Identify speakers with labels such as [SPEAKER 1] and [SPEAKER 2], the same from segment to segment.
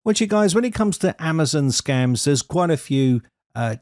[SPEAKER 1] Well, you guys, when it comes to Amazon scams, there's quite a few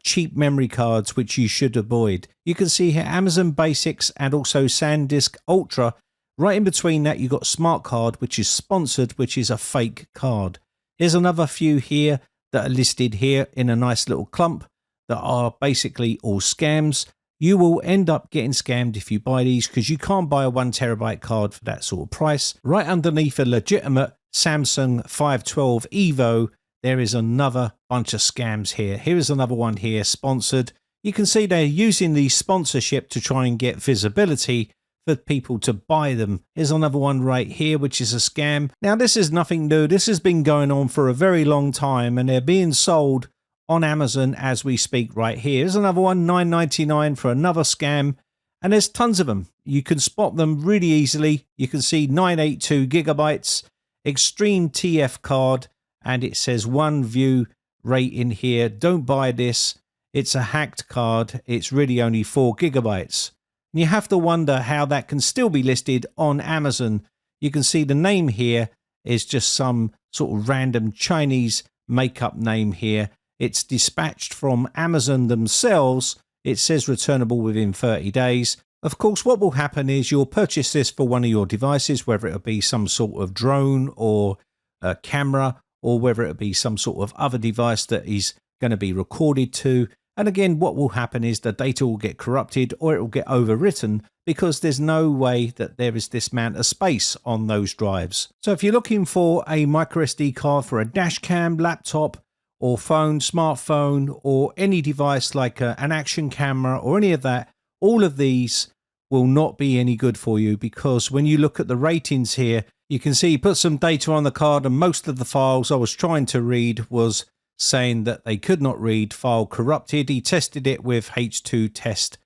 [SPEAKER 1] cheap memory cards which you should avoid. You can see here Amazon Basics and also SanDisk Ultra. Right in between that, you've got Smart Card, which is sponsored, which is a fake card. Here's another few here that are listed here in a nice little clump that are basically all scams. You will end up getting scammed if you buy these because you can't buy a 1 terabyte card for that sort of price. Right underneath a legitimate Samsung 512 Evo, there is another bunch of scams here. Here is another one here, sponsored. You can see they're using the sponsorship to try and get visibility for people to buy them. Here's another one right here, which is a scam. Now, this is nothing new. This has been going on for a very long time, and they're being sold on Amazon as we speak right here. Here's another one, $9.99 for another scam, and there's tons of them. You can spot them really easily. You can see 982 gigabytes, extreme TF card, and it says 1 view rate in here. Don't buy this. It's a hacked card. It's really only 4 gigabytes. And you have to wonder how that can still be listed on Amazon. You can see the name here is just some sort of random Chinese makeup name here. It's dispatched from Amazon themselves. It says returnable within 30 days. Of course, what will happen is you'll purchase this for one of your devices, whether it be some sort of drone or a camera, or whether it be some sort of other device that is going to be recorded to. And again, what will happen is the data will get corrupted or it will get overwritten because there's no way that there is this amount of space on those drives. So if you're looking for a microSD card for a dash cam, laptop, or phone, smartphone, or any device like an action camera or any of that, all of these will not be any good for you because when you look at the ratings here, you can see he put some data on the card and most of the files I was trying to read was saying that they could not read, file corrupted. He tested it with H2 Test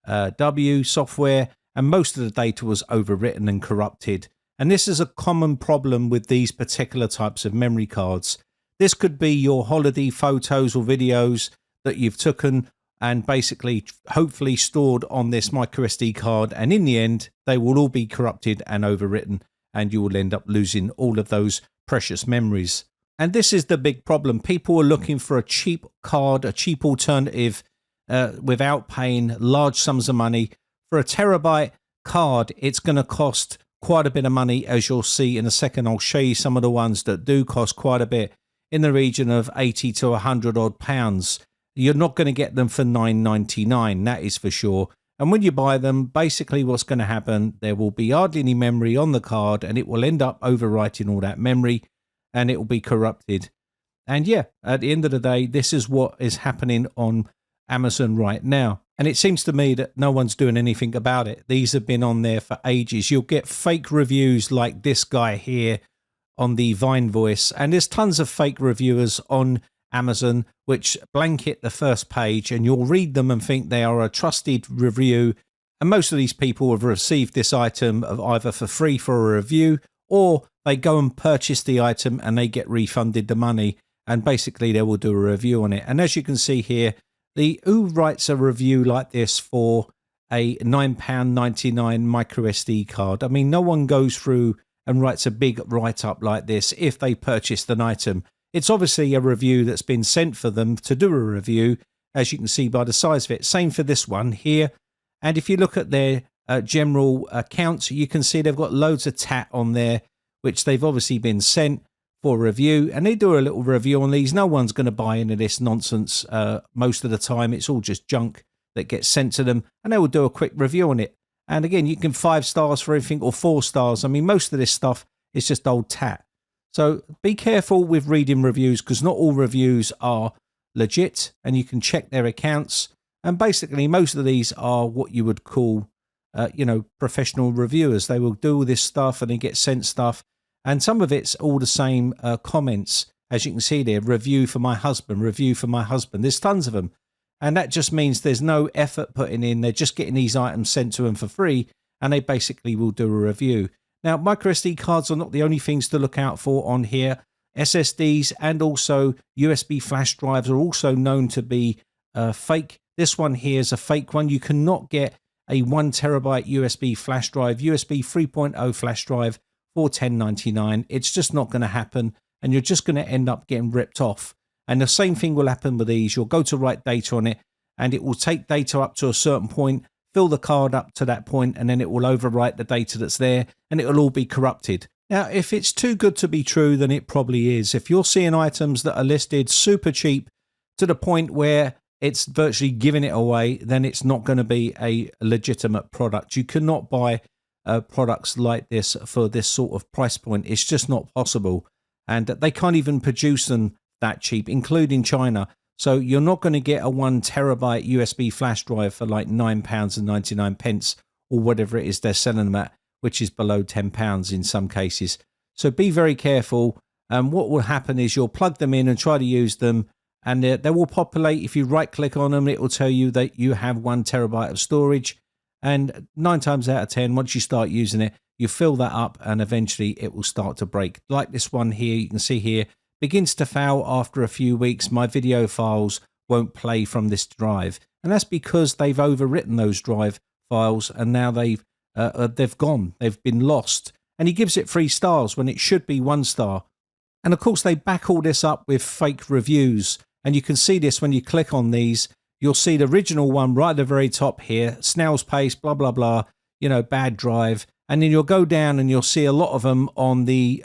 [SPEAKER 1] W software and most of the data was overwritten and corrupted. And this is a common problem with these particular types of memory cards. This could be your holiday photos or videos that you've taken and basically hopefully stored on this microSD card, and in the end they will all be corrupted and overwritten and you will end up losing all of those precious memories. And this is the big problem. People are looking for a cheap card, a cheap alternative without paying large sums of money. For a terabyte card, it's going to cost quite a bit of money, as you'll see in a second. I'll show you some of the ones that do cost quite a bit, in the region of 80 to 100 odd pounds. You're not going to get them for $9.99, that is for sure. And when you buy them, basically what's going to happen, there will be hardly any memory on the card and it will end up overwriting all that memory and it will be corrupted. And yeah, at the end of the day, this is what is happening on Amazon right now. And it seems to me that no one's doing anything about it. These have been on there for ages. You'll get fake reviews like this guy here on the Vine Voice, and there's tons of fake reviewers on Amazon which blanket the first page and you'll read them and think they are a trusted review, and most of these people have received this item either for free for a review or they go and purchase the item and they get refunded the money and basically they will do a review on it. And as you can see here, who writes a review like this for a £9.99 microSD card? I mean, no one goes through and writes a big write-up like this if they purchased an item. It's obviously a review that's been sent for them to do a review, as you can see by the size of it. Same for this one here. And if you look at their general accounts, you can see they've got loads of tat on there, which they've obviously been sent for review. And they do a little review on these. No one's going to buy into this nonsense. Most of the time, it's all just junk that gets sent to them, and they will do a quick review on it. And again, you can 5 stars for everything or 4 stars. I mean, most of this stuff is just old tat. So be careful with reading reviews because not all reviews are legit and you can check their accounts. And basically, most of these are what you would call, professional reviewers. They will do all this stuff and they get sent stuff. And some of it's all the same comments. As you can see there, review for my husband, review for my husband. There's tons of them. And that just means there's no effort putting in. They're just getting these items sent to them for free, and they basically will do a review. Now, microSD cards are not the only things to look out for on here. SSDs and also USB flash drives are also known to be fake. This one here is a fake one. You cannot get a 1 terabyte USB flash drive, USB 3.0 flash drive for $10.99. It's just not going to happen. and you're just going to end up getting ripped off. And the same thing will happen with these. You'll go to write data on it, and it will take data up to a certain point, fill the card up to that point, and then it will overwrite the data that's there, and it will all be corrupted. Now, if it's too good to be true, then it probably is. If you're seeing items that are listed super cheap to the point where it's virtually giving it away, then it's not going to be a legitimate product. You cannot buy products like this for this sort of price point. It's just not possible. And they can't even produce them that cheap, including China. So you're not going to get a 1 terabyte USB flash drive for like £9.99 or whatever it is they're selling them at, which is below £10 in some cases. So be very careful. What will happen is you'll plug them in and try to use them, and they will populate. If you right click on them, it will tell you that you have 1 terabyte of storage. And 9 times out of 10, once you start using it, you fill that up and eventually it will start to break. Like this one here, you can see here, begins to fail after a few weeks. My video files won't play from this drive. And that's because they've overwritten those drive files, and now they've gone. They've been lost. And he gives it 3 stars when it should be 1 star. And of course, they back all this up with fake reviews. And you can see this when you click on these. You'll see the original one right at the very top here. Snail's pace, blah, blah, blah. You know, bad drive. And then you'll go down and you'll see a lot of them on the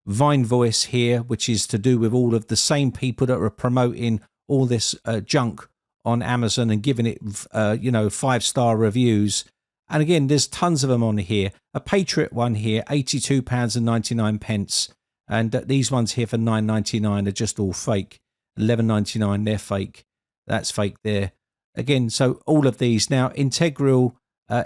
[SPEAKER 1] Vine Voice here, which is to do with all of the same people that are promoting all this junk on Amazon and giving it, 5-star reviews. And again, there's tons of them on here. A Patriot one here, £82.99. And these ones here for £9.99 are just all fake. £11.99, they're fake. That's fake there. Again, so all of these. Now, Integral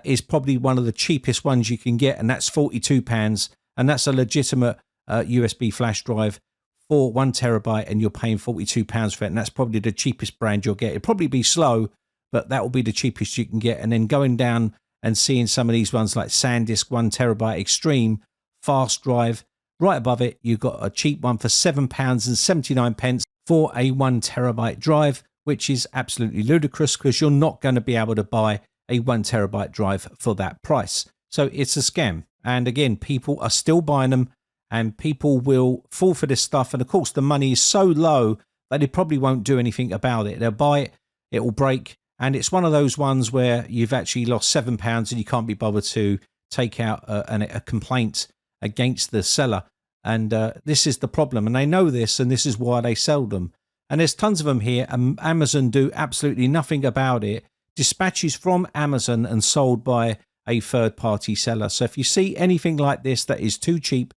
[SPEAKER 1] is probably one of the cheapest ones you can get, and that's £42. And that's a legitimate USB flash drive for 1 terabyte, and you're paying £42 for it. And that's probably the cheapest brand you'll get. It'll probably be slow, but that will be the cheapest you can get. And then going down and seeing some of these ones like SanDisk 1 terabyte Extreme fast drive. Right above it, you've got a cheap one for £7.79 for a 1 terabyte drive, which is absolutely ludicrous because you're not going to be able to buy a 1 terabyte drive for that price. So it's a scam. And again, people are still buying them, and people will fall for this stuff. And of course, the money is so low that they probably won't do anything about it. They'll buy it, it will break. And it's one of those ones where you've actually lost £7 and you can't be bothered to take out a complaint against the seller. And this is the problem. And they know this, and this is why they sell them. And there's tons of them here. And Amazon do absolutely nothing about it. Dispatches from Amazon and sold by a third-party seller. So if you see anything like this that is too cheap,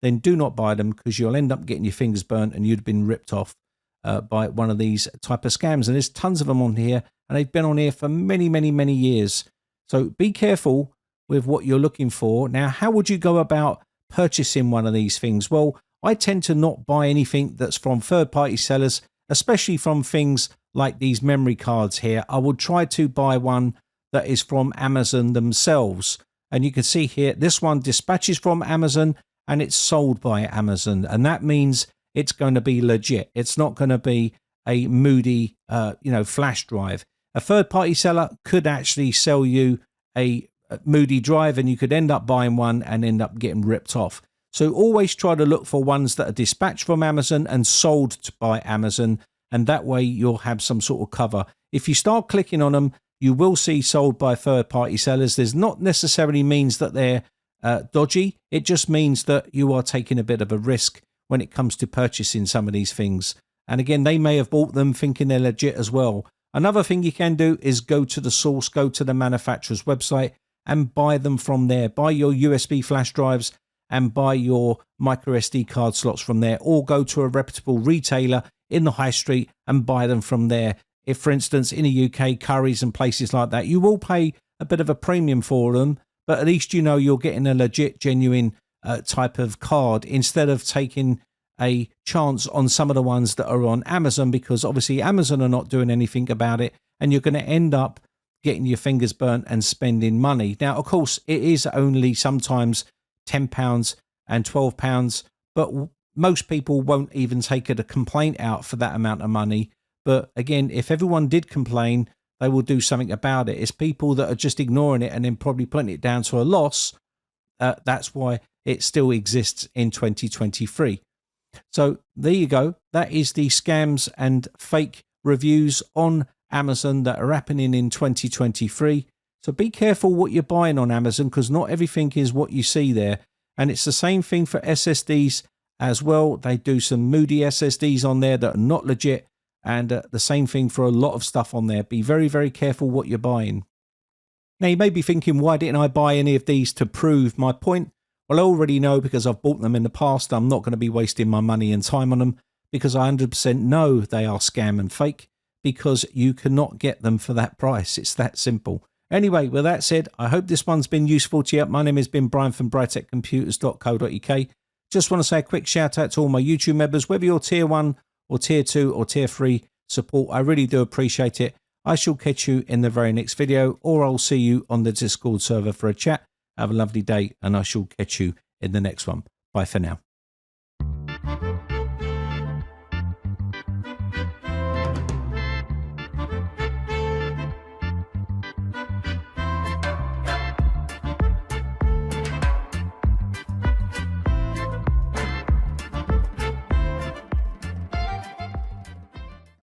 [SPEAKER 1] then do not buy them, because you'll end up getting your fingers burnt and you'd have been ripped off by one of these type of scams. And there's tons of them on here, and they've been on here for many, many, many years. So be careful with what you're looking for. Now, how would you go about purchasing one of these things? Well, I tend to not buy anything that's from third-party sellers, especially from things like these memory cards here. I would try to buy one that is from Amazon themselves. And you can see here, this one dispatches from Amazon and it's sold by Amazon. And that means it's going to be legit. It's not going to be a moody, flash drive. A third-party seller could actually sell you a moody drive, and you could end up buying one and end up getting ripped off. So always try to look for ones that are dispatched from Amazon and sold by Amazon, and that way you'll have some sort of cover. If you start clicking on them, you will see sold by third-party sellers. There's not necessarily means that they're dodgy. It just means that you are taking a bit of a risk when it comes to purchasing some of these things. And again, they may have bought them thinking they're legit as well. Another thing you can do is go to the source, go to the manufacturer's website and buy them from there. Buy your USB flash drives and buy your micro SD card slots from there, or go to a reputable retailer in the high street and buy them from there. If, for instance, in the UK, Currys and places like that, you will pay a bit of a premium for them, but at least you know you're getting a legit, genuine type of card, instead of taking a chance on some of the ones that are on Amazon, because obviously Amazon are not doing anything about it, and you're going to end up getting your fingers burnt and spending money. Now, of course, it is only sometimes £10 and £12, but most people won't even take a complaint out for that amount of money. But again, if everyone did complain, they will do something about it. It's people that are just ignoring it and then probably putting it down to a loss. That's why it still exists in 2023. So there you go. That is the scams and fake reviews on Amazon that are happening in 2023. So be careful what you're buying on Amazon, because not everything is what you see there. And it's the same thing for SSDs as well. They do some moody SSDs on there that are not legit. And the same thing for a lot of stuff on there. Be very, very careful what you're buying. Now, you may be thinking, why didn't I buy any of these to prove my point? Well, I already know, because I've bought them in the past. I'm not going to be wasting my money and time on them, because I 100% know they are scam and fake, because you cannot get them for that price. It's that simple. Anyway, with that said, I hope this one's been useful to you. My name has been Brian from briteccomputers.co.uk. Just want to say a quick shout out to all my YouTube members, whether you're tier 1 or tier 2 or tier 3 support. I really do appreciate it. I shall catch you in the very next video, or I'll see you on the Discord server for a chat. Have a lovely day, and I shall catch you in the next one. Bye for now.